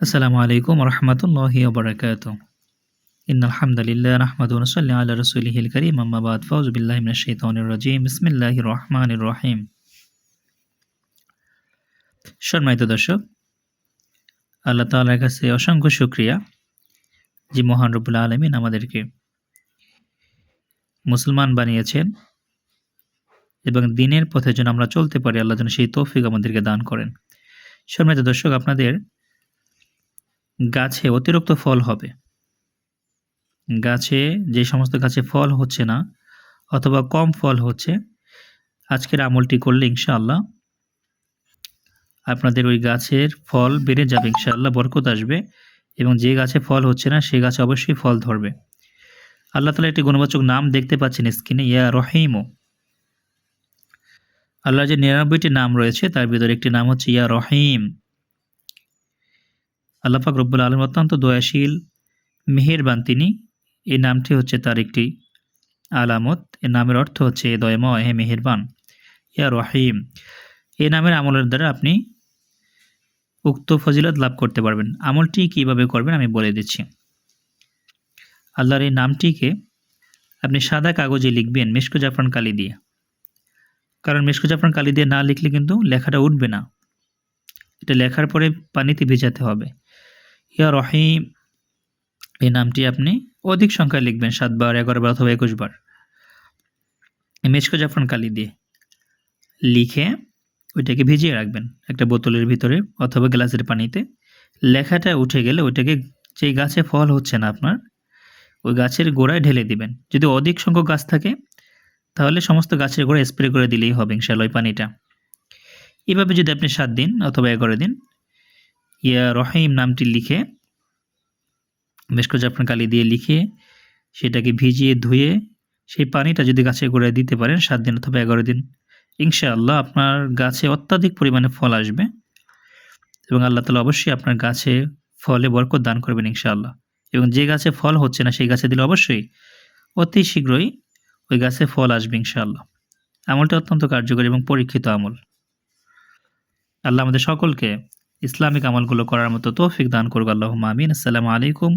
আসসালামু আলাইকুম ওয়া রাহমাতুল্লাহি ওয়া বারাকাতুহু। ইন্নাল হামদালিল্লাহ নাহমাদুহু ওয়া নুসাল্লি আলা রাসূলিহিল কারীম আম্মা বা'দ ফাউযু বিল্লাহি মিনাশ শাইতানির রাজীম। বিসমিল্লাহির রহমানির রহিম। সম্মানিত দর্শক, আল্লাহ তাআলার কাছে অসংখ্য শুকরিয়া যে মহান রব্বুল আলামিন আমাদেরকে মুসলমান বানিয়েছেন এবং দ্বীনের পথে যেন আমরা চলতে পারি, আল্লাহ যেন সেই তৌফিক আমাদেরকে দান করেন। সম্মানিত দর্শক, আপনাদের গাছে অতিরিক্ত ফল হবে। গাছে যে সমস্ত গাছে ফল হচ্ছে না অথবা কম ফল হচ্ছে, আজকের আমলটি করলে ইনশাআল্লাহ আপনাদের ওই গাছের ফল বেড়ে যাবে, ইনশাআল্লাহ বরকত আসবে এবং যে গাছে ফল হচ্ছে না সেই গাছে অবশ্যই ফল ধরবে। আল্লাহ তাআলা একটি গুণবাচক নাম দেখতে পাচ্ছেন স্ক্রিনে, ইয়া রহিম। আল্লাহর যে ৯৯টি নাম রয়েছে তার ভিতরে একটি নাম হচ্ছে ইয়া রহিম। আল্লাহ পাক রব্বুল আলামিন অত্যন্ত দয়াশীল, মেহেরবান তিনি। এই নামটি হচ্ছে তার একটি আলামত। এই নামের অর্থ হচ্ছে দয়াময়, হে মেহেরবান, ইয়া রহিম। এই নামের আমলের দ্বারা আপনি উক্ত ফজিলত লাভ করতে পারবেন। আমলটি কিভাবে করবেন আমি বলে দিচ্ছি। আল্লাহর এই নামটিকে আপনি সাদা কাগজে লিখবেন মিশক জাফরান কালি দিয়ে, কারণ মিশক জাফরান কালি দিয়ে না লিখলে কিন্তু লেখাটা উঠবে না। এটা লেখার পরে পানিতে ভেজাতে হবে। ইয়া রহিম এই নামটি আপনি অধিক সংখ্যায় লিখবেন, ৭ বার, ১১ বার অথবা ২১ বার মিশক জাফরান কালি দিয়ে লিখে ওইটাকে ভিজিয়ে রাখবেন একটা বোতলের ভিতরে অথবা গ্লাসের পানিতে। লেখাটা উঠে গেলে ওইটাকে, যেই গাছে ফল হচ্ছে না আপনার, ওই গাছের গোড়ায় ঢেলে দিবেন। যদি অধিক সংখ্যক গাছ থাকে তাহলে সমস্ত গাছের গোড়ায় স্প্রে করে দিলেই হবে ইনশাআল্লাহ ওই পানিটা। এভাবে যদি আপনি ৭ দিন অথবা ১১ দিন ইয়া রহিম নামটি লিখে মিশক জাফরান কালি দিয়ে লিখে সেটাকে ভিজিয়ে ধুয়ে সেই পানিটা যদি গাছের গোড়ায় দিতে পারেন ৭ দিন অথবা ১১ দিন, ইনশাআল্লাহ আপনার গাছে অত্যাধিক পরিমাণে ফল আসবে এবং আল্লাহ তাআলা অবশ্যই আপনার গাছে ফলে বরকত দান করবেন ইনশাআল্লাহ। এবং যে গাছে ফল হচ্ছে না সেই গাছে দিলে অবশ্যই অতি শীঘ্রই ওই গাছে ফল আসবে ইনশাআল্লাহ। আমলটা অত্যন্ত কার্যকরী এবং পরীক্ষিত আমল। আল্লাহ আমাদের সকলকে ইসলামিক আমলগুলো করার মতো তৌফিক দান করুক। আল্লাহুম্মা আমিন। আসসালামু আলাইকুম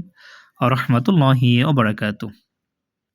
ওয়া রাহমাতুল্লাহি ওয়া বারাকাতুহু।